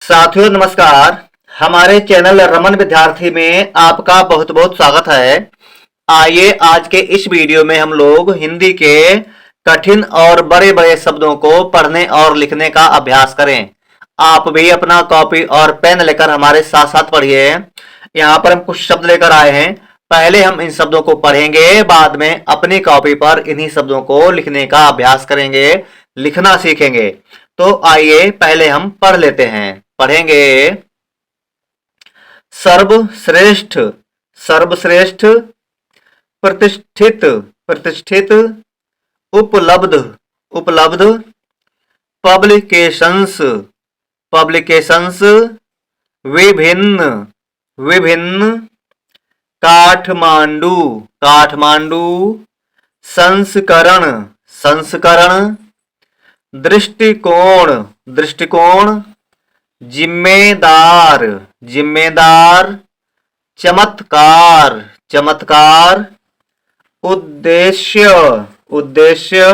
साथियों नमस्कार। हमारे चैनल रमन विद्यार्थी में आपका बहुत बहुत स्वागत है। आइए आज के इस वीडियो में हम लोग हिंदी के कठिन और बड़े बड़े शब्दों को पढ़ने और लिखने का अभ्यास करें। आप भी अपना कॉपी और पेन लेकर हमारे साथ साथ पढ़िए। यहाँ पर हम कुछ शब्द लेकर आए हैं। पहले हम इन शब्दों को पढ़ेंगे, बाद में अपनी कॉपी पर इन्हीं शब्दों को लिखने का अभ्यास करेंगे, लिखना सीखेंगे। तो आइए पहले हम पढ़ लेते हैं। पढ़ेंगे। सर्वश्रेष्ठ, सर्वश्रेष्ठ। प्रतिष्ठित, प्रतिष्ठित। उपलब्ध, उपलब्ध। Publications, publications. विभिन्न, विभिन्न। काठमांडू, काठमांडू। संस्करण, संस्करण। दृष्टिकोण, दृष्टिकोण। जिम्मेदार, जिम्मेदार। चमत्कार, चमत्कार। उद्देश्य, उद्देश्य।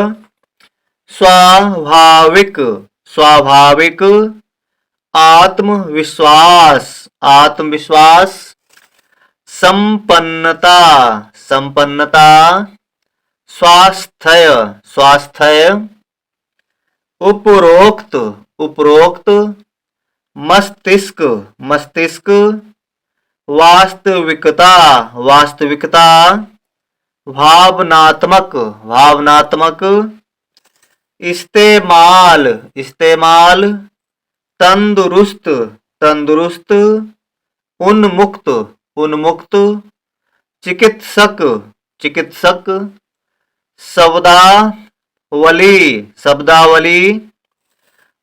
स्वाभाविक, स्वाभाविक। आत्मविश्वास, आत्मविश्वास। संपन्नता, संपन्नता। स्वास्थ्य, स्वास्थ्य। उपरोक्त, उपरोक्त। मस्तिष्क, मस्तिष्क। वास्तविकता, वास्तविकता। भावनात्मक, भावनात्मक। इस्तेमाल, इस्तेमाल। तंदुरुस्त, तंदुरुस्त। उन्मुक्त, उन्मुक्त। चिकित्सक, चिकित्सक। शब्दावली, शब्दावली।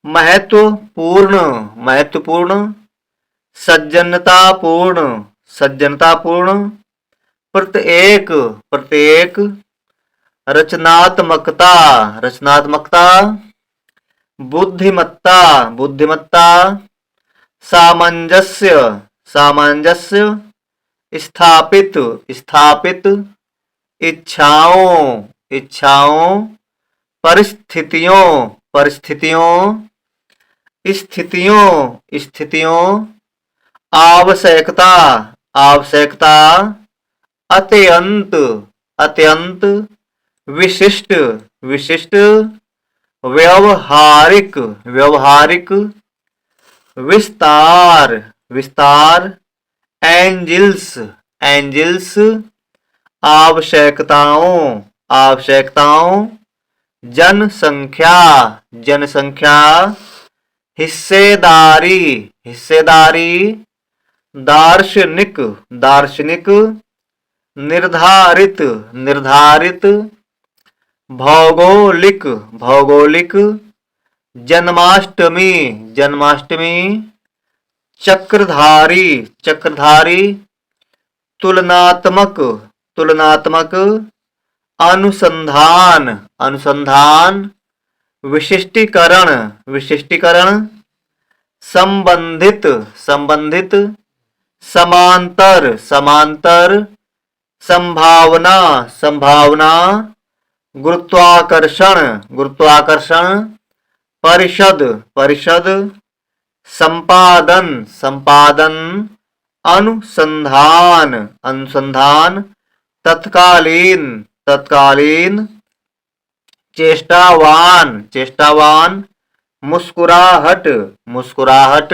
महत्वपूर्ण, महत्वपूर्ण। सज्जनतापूर्ण, सज्जनतापूर्ण। प्रत्येक, प्रत्येक। रचनात्मकता, रचनात्मकता। बुद्धिमत्ता, बुद्धिमत्ता। सामंजस्य, सामंजस्य। स्थापित, स्थापित। इच्छाओं, इच्छाओं। परिस्थितियों, परिस्थितियों। स्थितियों, स्थितियों। आवश्यकता, आवश्यकता। अत्यंत, अत्यंत। विशिष्ट, विशिष्ट। व्यवहारिक, व्यवहारिक। विस्तार, विस्तार। Angeles, Angeles. आवश्यकताओं, आवश्यकताओं। जनसंख्या, जनसंख्या। हिस्सेदारी, हिस्सेदारी। दार्शनिक, दार्शनिक। निर्धारित, निर्धारित। भौगोलिक, भौगोलिक। जन्माष्टमी, जन्माष्टमी। चक्रधारी, चक्रधारी। तुलनात्मक, तुलनात्मक। अनुसंधान, अनुसंधान। विशिष्टीकरण, विशिष्टीकरण। संबंधित, संबंधित। समांतर, समांतर। संभावना, संभावना। गुरुत्वाकर्षण, गुरुत्वाकर्षण। परिषद, परिषद। संपादन, संपादन। अनुसंधान, अनुसंधान। तत्कालीन, तत्कालीन। चेष्टावान, चेष्टावान। मुस्कुराहट, मुस्कुराहट।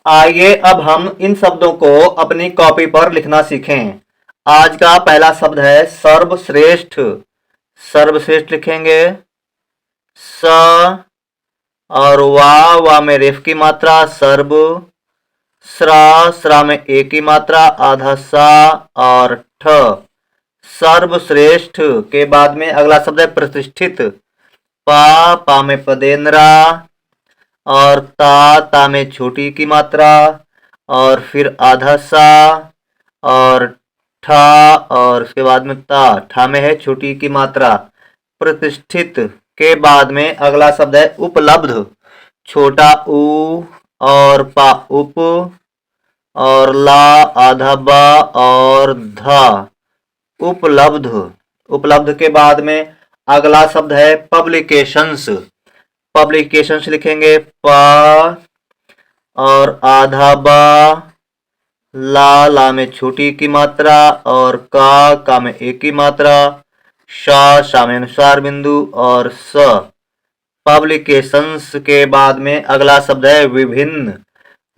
आइए अब हम इन शब्दों को अपनी कॉपी पर लिखना सीखें। आज का पहला शब्द है सर्वश्रेष्ठ। सर्वश्रेष्ठ लिखेंगे। स और वा में रेफ की मात्रा। सर्व। स्रा में ए की मात्रा आधा सा और ठ। सर्वश्रेष्ठ के बाद में अगला शब्द है प्रतिष्ठित। पा में पदेंद्रा और ता में छोटी की मात्रा और फिर आधा सा और ठा और उसके बाद में ठा में है छोटी की मात्रा। प्रतिष्ठित के बाद में अगला शब्द है उपलब्ध। छोटा ऊ और पा उप और ला आधा बा और धा। उपलब्ध, उपलब्ध के बाद में अगला शब्द है पब्लिकेशंस। पब्लिकेशंस लिखेंगे प और आधा बा, ला में छोटी की मात्रा और का में एक की मात्रा, शा में अनुस्वार बिंदु और स पब्लिकेशंस के बाद में अगला शब्द है विभिन्न।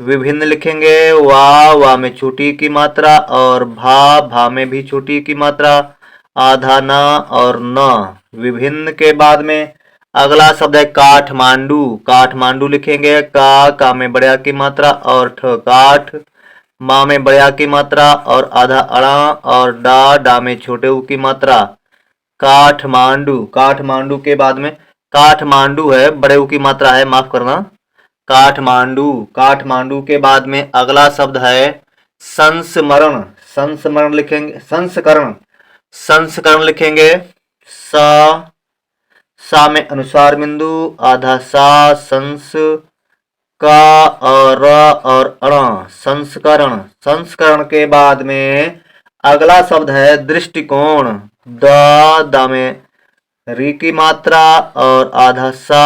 विभिन्न लिखेंगे वा में छोटी की मात्रा और भा में भी छोटी की मात्रा, आधा ना और न। विभिन्न के बाद में अगला शब्द है काठमांडू। काठमांडू लिखेंगे का में बड़ा की मात्रा और ठ काठ, माँ में बड़ा की मात्रा और आधा अड़ा और डा में छोटे ऊ की मात्रा, काठमांडू। काठमांडू के बाद में काठमांडू है, बड़े ऊ की मात्रा है, माफ करना, काठमांडू। काठमांडू के बाद में अगला शब्द है संस्मरण। संस्मरण लिखेंगे, संस्करण। संस्करण लिखेंगे सा में अनुसार बिंदु, आधा सा, संस का और अण, संस्करण। संस्करण के बाद में अगला शब्द है दृष्टिकोण। दा में री की मात्रा और आधा सा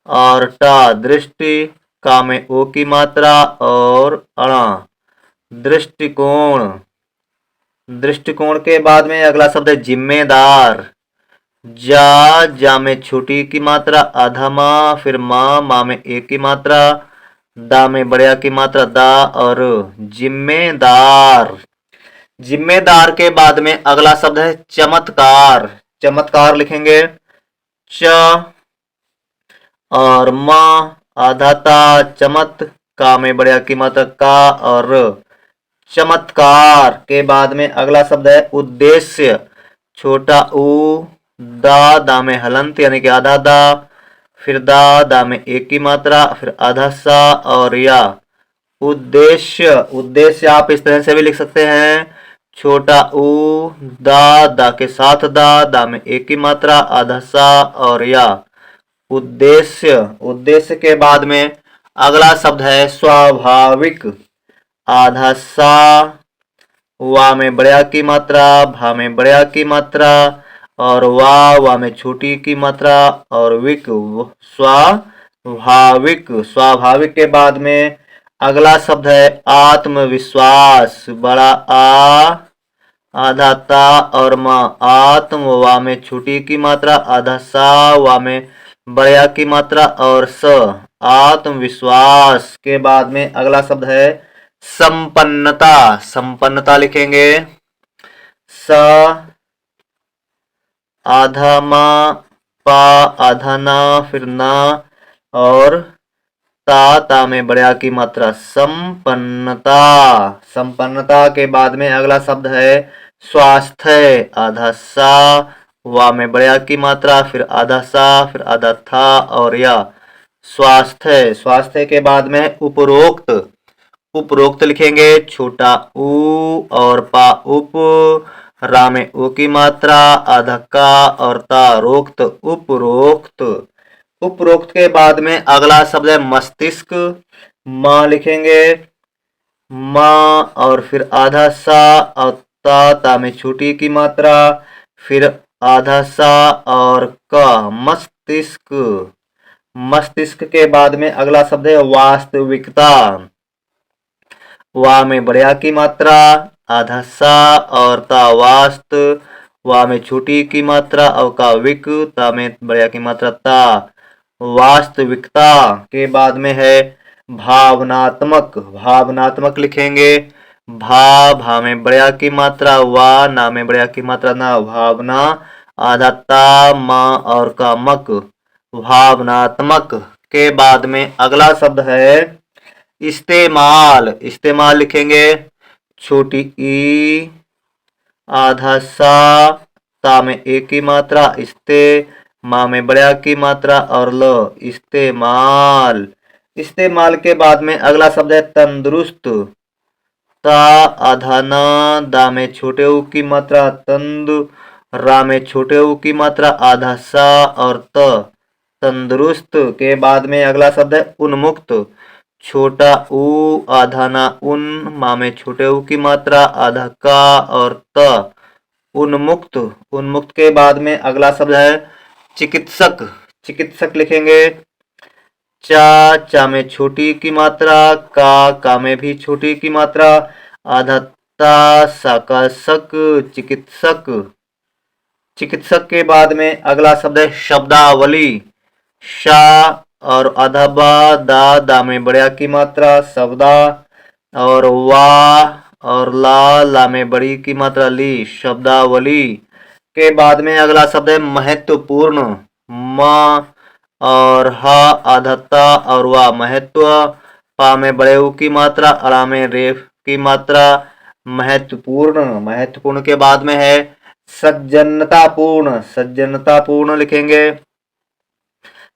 और टा, दृष्टि, का में ओ की मात्रा और अणा, दृष्टिकोण। दृष्टिकोण के बाद में अगला शब्द है जिम्मेदार। जा में छोटी की मात्रा, आधा माँ, फिर माँ में एक की मात्रा, दा में बड़ा की मात्रा दा और जिम्मेदार। जिम्मेदार के बाद में अगला शब्द है चमत्कार। चमत्कार लिखेंगे च और माँ, आधा ता, चमत, का में बड़ा की मात्रा का और चमत्कार के बाद में अगला शब्द है उद्देश्य। छोटा ऊ, दा में हलंत यानी कि आधा दा, फिर दा में एक की मात्रा, फिर आधा सा और या, उद्देश्य। उद्देश्य आप इस तरह से भी लिख सकते हैं, छोटा ऊ, दा के साथ दा में एक की मात्रा, आधा सा और या, उद्देश्य। उद्देश्य के बाद में अगला शब्द है स्वाभाविक। आधा सा, वा में बड़ा की मात्रा, भा में बड़ा की मात्रा और वा में छोटी की मात्रा और विक, स्वाभाविक। स्वाभाविक के बाद में अगला शब्द है आत्मविश्वास। बड़ा आ, आधा ता और माँ, आत्म, वा में छोटी की मात्रा, आधा सा, वा में बड़ा की मात्रा और स, आत्मविश्वास। के बाद में अगला शब्द है संपन्नता। संपन्नता लिखेंगे स, आधा माँ, पा, आधा ना, फिर ना और ता में बड़ा की मात्रा, संपन्नता। संपन्नता के बाद में अगला शब्द है स्वास्थ्य। आधा सा, वा में बड़ा की मात्रा, फिर आधा सा, फिर आधा था और या, स्वास्थ्य। स्वास्थ्य के बाद में उपरोक्त। उपरोक्त लिखेंगे छोटा ऊ और पा उप, रा में ओ की मात्रा, आधा का और ता, रोक्त, उपरोक्त। उपरोक्त के बाद में अगला शब्द है मस्तिष्क। माँ लिखेंगे माँ और फिर आधा सा और ता में छोटी की मात्रा, फिर आधा सा और क, मस्तिष्क। मस्तिष्क के बाद में अगला शब्द है वास्तविकता। वा में बड़ा की मात्रा, आधा सा और ता, वास्त, वा में छोटी की मात्रा और का विक, ता में बड़ा की मात्रा ता, वास्तविकता। के बाद में है भावनात्मक। भावनात्मक लिखेंगे भा में बड़ा की मात्रा, वा ना में बड़ा की मात्रा ना, भावना, आधा ता, माँ और का मक, भावनात्मक। के बाद में अगला शब्द है इस्तेमाल। इस्तेमाल लिखेंगे छोटी ई, आधा सा, ता में एक की मात्रा, इस्ते, माँ में बड़ा की मात्रा और ल, इस्तेमाल। इस्तेमाल के बाद में अगला शब्द है तंदुरुस्त। ता, आधा ना, दा में छोटे ऊ की मात्रा, तंदु, रा में छोटे ऊ की मात्रा, आधा सा और त, तंदुरुस्त। के बाद में अगला शब्द है उन्मुक्त। छोटा ऊ, आधा ना उन, माँ में छोटे ऊ की मात्रा, आधा का और त, उन्मुक्त। उन्मुक्त के बाद में अगला शब्द है चिकित्सक। चिकित्सक लिखेंगे चा में छोटी की मात्रा, का में भी छोटी की मात्रा, आधा ता, सा का सक, चिकित्सक। चिकित्सक के बाद में अगला शब्द है शब्दावली। शा और आधा बा, दा में बड़ा की मात्रा, शब्दा। और वा और ला में बड़ी की मात्रा, ली, शब्दावली। के बाद में अगला शब्द है महत्वपूर्ण। म और ह, आधा ता और वा, महत्व। पा में बड़े ऊ की मात्रा, अड़ा में रेफ की मात्रा, महत्वपूर्ण। महत्वपूर्ण के बाद में है सज्जनतापूर्ण। सज्जनतापूर्ण लिखेंगे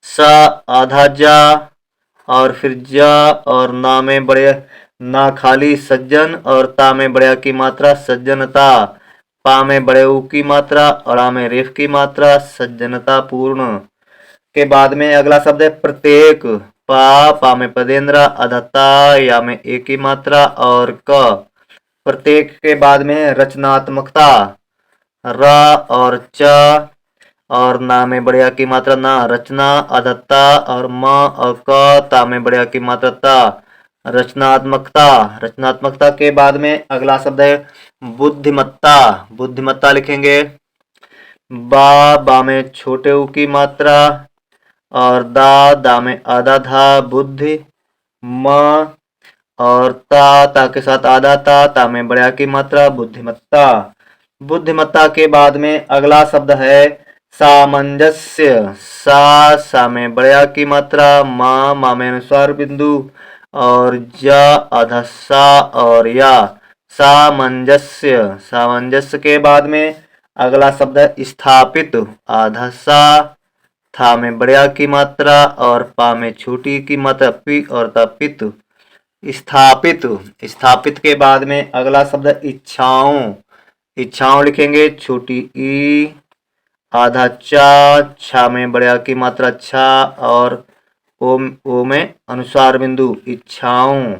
स, आधा जा और फिर जा और ना में बड़े, ना खाली सज्जन और ता में बड़े की मात्रा, सज्जनता। पा में बड़े ऊ की मात्रा, अड़ा में रेफ की मात्रा, सज्जनतापूर्ण। के बाद में अगला शब्द है प्रत्येक। पा में पदेंद्र, अधता, या में एक की मात्रा और क। प्रत्येक के बाद में रचनात्मकता। र और च और ना में बढ़िया की मात्रा, ना, रचना, अधता और म और क, ता में बढ़िया की मात्रा, ता, रचनात्मकता। रचनात्मकता के बाद में अगला शब्द है बुद्धिमत्ता। बुद्धिमत्ता लिखेंगे बा में छोटे ऊ की मात्रा और दा में आधा था, बुद्धि। म और ता के साथ आधा ता में बड़ा की मात्रा, बुद्धिमत्ता। बुद्धिमत्ता के बाद में अगला शब्द है सामंजस्य। सा में बड़ा की मात्रा, मा में अनुस्वार बिंदु और जा, आधा सा और या, सामंजस्य। सामंजस्य के बाद में अगला शब्द है स्थापित। आधा सा, था में बड़ा की मात्रा और पा में छोटी की मात्रा, पी और तपित, स्थापित। स्थापित के बाद में अगला शब्द इच्छाओं। इच्छाओं लिखेंगे छोटी ई, आधा चा, छा में बड़ा की मात्रा, छा और ओ में अनुस्वार बिंदु, इच्छाओं।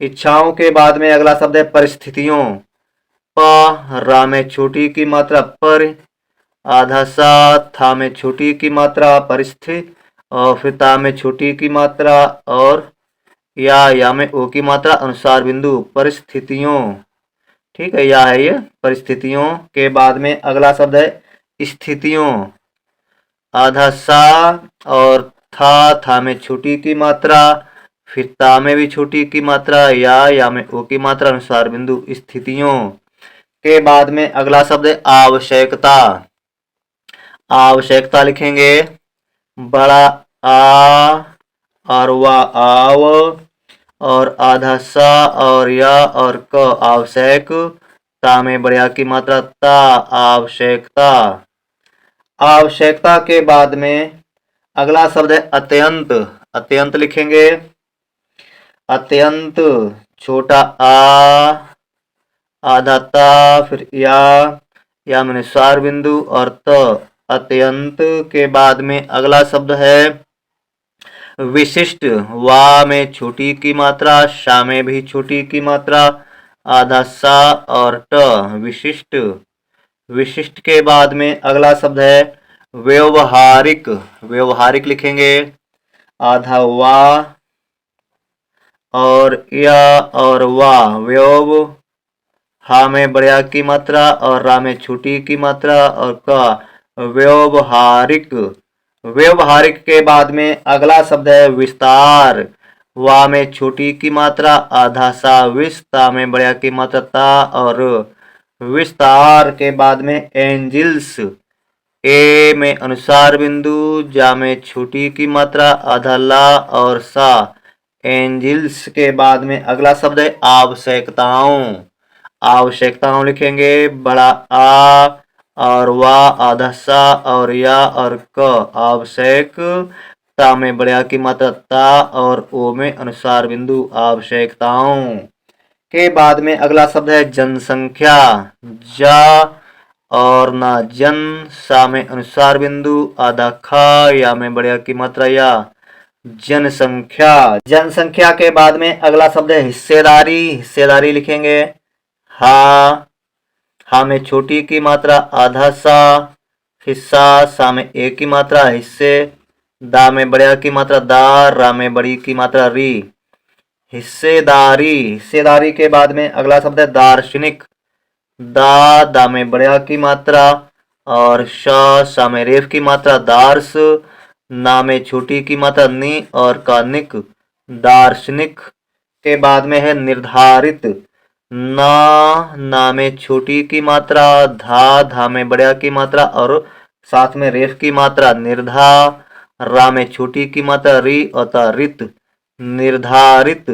इच्छाओं के बाद में अगला शब्द है परिस्थितियों। प, रा में छोटी की मात्रा, पर, आधा सा, था में छोटी की मात्रा, परिस्थिति और फिर ता में छोटी की मात्रा और या में ओ की मात्रा, अनुसार बिंदु, परिस्थितियों। ठीक है, या है ये परिस्थितियों। के बाद में अगला शब्द है स्थितियों। आधा सा और था में छोटी की मात्रा, फिर ता में भी छोटी की मात्रा, या में ओ की मात्रा, अनुसार बिंदु, स्थितियों। के बाद में अगला शब्द है आवश्यकता। आवश्यकता लिखेंगे बड़ा आ और वा, आव और आधा सा और या और क, आवश्यक। ता में बढ़िया की मात्रा, ता, आवश्यकता। आवश्यकता के बाद में अगला शब्द है अत्यंत। अत्यंत लिखेंगे अत्यंत, छोटा आ, आधा ता, फिर या में अनुस्वार बिंदु और त, अत्यंत। के बाद में अगला शब्द है विशिष्ट। वा में छोटी की मात्रा, शा में भी छोटी की मात्रा, आधा सा और ट, विशिष्ट। विशिष्ट के बाद में अगला शब्द है व्यवहारिक। व्यवहारिक लिखेंगे आधा वा और या और वा, व्यव, हा में बढ़िया की मात्रा और रा में छोटी की मात्रा और का, व्यवहारिक। व्यवहारिक के बाद में अगला शब्द है विस्तार। वा में छोटी की मात्रा, आधा सा, विस्ता में बढ़िया की मात्रा, ता और विस्तार। के बाद में एंजिल्स। ए में अनुसार बिंदु, जा में छोटी की मात्रा, आधा ला और सा, एंजिल्स। के बाद में अगला शब्द है आवश्यकताओं। आवश्यकताओं लिखेंगे बड़ा आ और वा, आधा सा और या और क, आवश्यक। ता में बड़ा की मात्रा, ता और ओ में अनुसार बिंदु, आवश्यकताओं। के बाद में अगला शब्द है जनसंख्या। जा और ना, जन, सा में अनुसार बिंदु, आधा खा, या में बढ़िया की मात्रा, या, जनसंख्या। जनसंख्या के बाद में अगला शब्द है हिस्सेदारी। हिस्सेदारी लिखेंगे हा में छोटी की मात्रा, आधा सा, हिस्सा, सा में एक की मात्रा, हिस्से, दा में बड़े की मात्रा दा, रा में बड़ी की मात्रा री। हिस्सेदारी, हिस्सेदारी के बाद में अगला शब्द है दार्शनिक। दा में बड़े की मात्रा और सा में रेफ की मात्रा दार्श, ना में छोटी की मात्रा नी और का निक, दार्शनिक। के बाद में है निर्धारित। ना में छोटी की मात्रा, धा में बड़े की मात्रा और साथ में रेफ की मात्रा निर्धा, रा में छोटी की मात्रा री और रित, निर्धारित।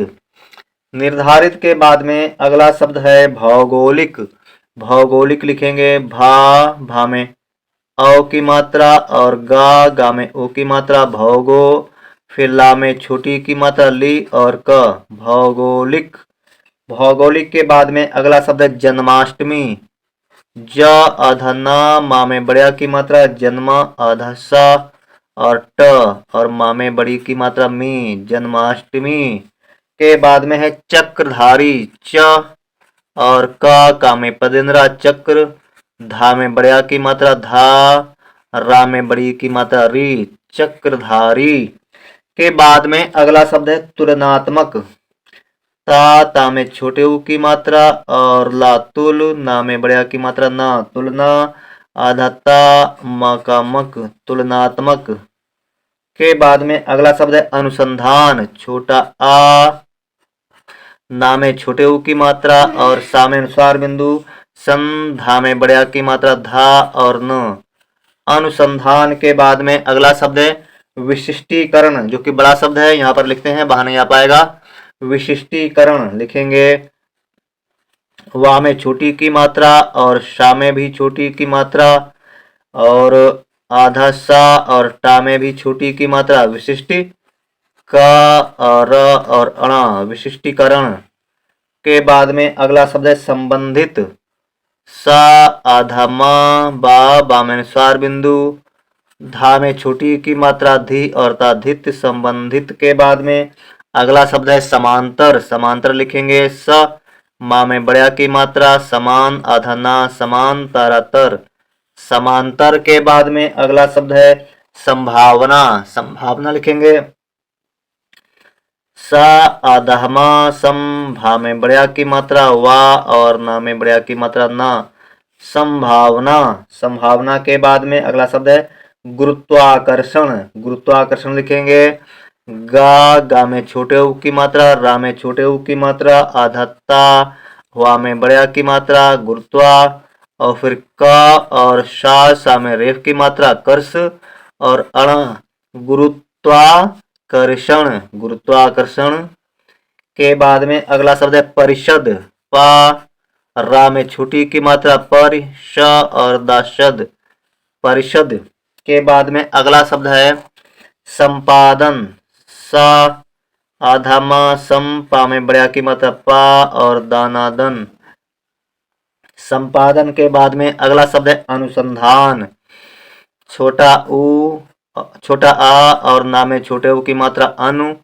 निर्धारित के बाद में अगला शब्द है भौगोलिक। भौगोलिक लिखेंगे भा में औ की मात्रा और गा में ओ की मात्रा भौगो, फिर ला में छोटी की मात्रा ली और क, भौगोलिक। भौगोलिक के बाद में अगला शब्द है जन्माष्टमी। ज अधना मा में बड़े की मात्रा जन्मा अधसा और ट और मा में बड़ी की मात्रा मी, जन्माष्टमी। के बाद में है चक्रधारी। च और का में पदिंद्रा चक्र, धा में बड़े की मात्रा धा, रा में बड़ी की मात्रा री, चक्रधारी। के बाद में अगला शब्द है तुलनात्मक। ता में छोटे ऊ की मात्रा और ला तुल, ना में बड़े की मात्रा ना, तुलना, आधा ता मा का मक, तुलनात्मक। के बाद में अगला शब्द है अनुसंधान। छोटा आ, ना में छोटे ऊ की मात्रा और सा में अनुस्वार बिंदु, सन, धा में बड़े की मात्रा धा और न, अनुसंधान। के बाद में अगला शब्द है विशिष्टीकरण, जो कि बड़ा शब्द है, यहाँ पर लिखते हैं, बाहर नहीं आ पाएगा। विशिष्टीकरण लिखेंगे वा में छोटी की मात्रा और शा में भी छोटी की मात्रा और आधा सा और टा में भी छोटी की मात्रा, विशिष्टि। का और अणा, विशिष्टीकरण। के बाद में अगला शब्द है संबंधित। सा आधा बा में अनुस्वार बिंदु, धा में छोटी की मात्रा धी और ता धित, संबंधित। के बाद में अगला शब्द है समांतर। समांतर लिखेंगे स मा में बड़े की मात्रा समान, आधा ना समान, तारा तर, समांतर। के बाद में अगला शब्द है संभावना। संभावना लिखेंगे सा आधमा सम, भा में बड़े की मात्रा वा और ना में बड़े की मात्रा ना, संभावना। संभावना के बाद में अगला शब्द है गुरुत्वाकर्षण। गुरुत्वाकर्षण लिखेंगे गा में छोटे ऊ की मात्रा, रा में छोटे ऊ की मात्रा, आधा ता, वा में बड़े की मात्रा गुरुत्वा और फिर का और सा में रेफ की मात्रा कर्ष और अण, गुरुत्वाकर्षण, गुरुत्वाकर्षण। के बाद में अगला शब्द है परिषद। पा, रा में छोटी की मात्रा पर, श और दाशद, परिषद। के बाद में अगला शब्द है संपादन। सा आधा मा सम, पा में बड़े की मात्रा पा और दानादन, संपादन। के बाद में अगला शब्द है अनुसंधान। छोटा आ और ना में छोटे ऊ की मात्रा अनु,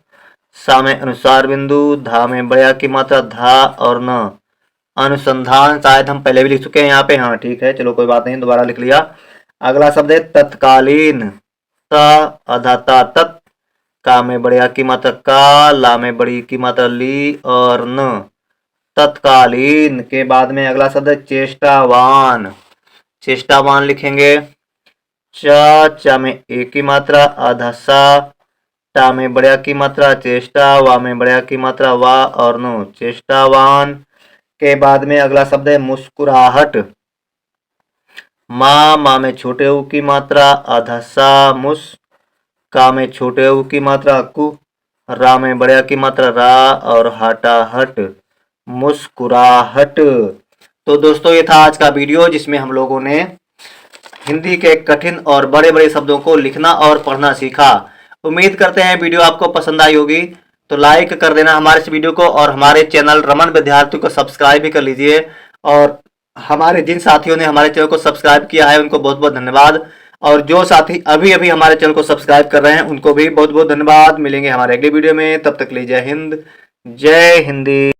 सा में अनुसार बिंदु, धा में बड़े की मात्रा धा और न, अनुसंधान। शायद हम पहले भी लिख चुके हैं यहाँ पे, हाँ ठीक है, चलो कोई बात नहीं, दोबारा लिख लिया। अगला शब्द है तत्कालीन। त आधा ता तत्, का में बड़े की मात्रा का, ला में बड़ी की मात्रा ली और न, तत्कालीन। के बाद में अगला शब्द है चेष्टावान। चेष्टावान लिखेंगे चा में ए की मात्रा, आधा सा, टा में बड़े की मात्रा चेष्टा, वा में बड़े की मात्रा वा और नो, चेष्टावान। के बाद में अगला शब्द है मुस्कुराहट। मा में छोटे ऊ की मात्रा, आधा सा मुस, का में छोटे ऊ की मात्रा कु, रा में बड़े की मात्रा रा और हटा हट, मुस्कुराहट। तो दोस्तों ये था आज का वीडियो, जिसमें हम लोगों ने हिंदी के कठिन और बड़े बड़े शब्दों को लिखना और पढ़ना सीखा। उम्मीद करते हैं वीडियो आपको पसंद आई होगी, तो लाइक कर देना हमारे इस वीडियो को और हमारे चैनल रमन विद्यार्थी को सब्सक्राइब भी कर लीजिए। और हमारे जिन साथियों ने हमारे चैनल को सब्सक्राइब किया है उनको बहुत बहुत धन्यवाद, और जो साथी अभी अभी हमारे चैनल को सब्सक्राइब कर रहे हैं उनको भी बहुत बहुत धन्यवाद। मिलेंगे हमारे अगले वीडियो में, तब तक के लिए जय हिंद, जय हिंदी।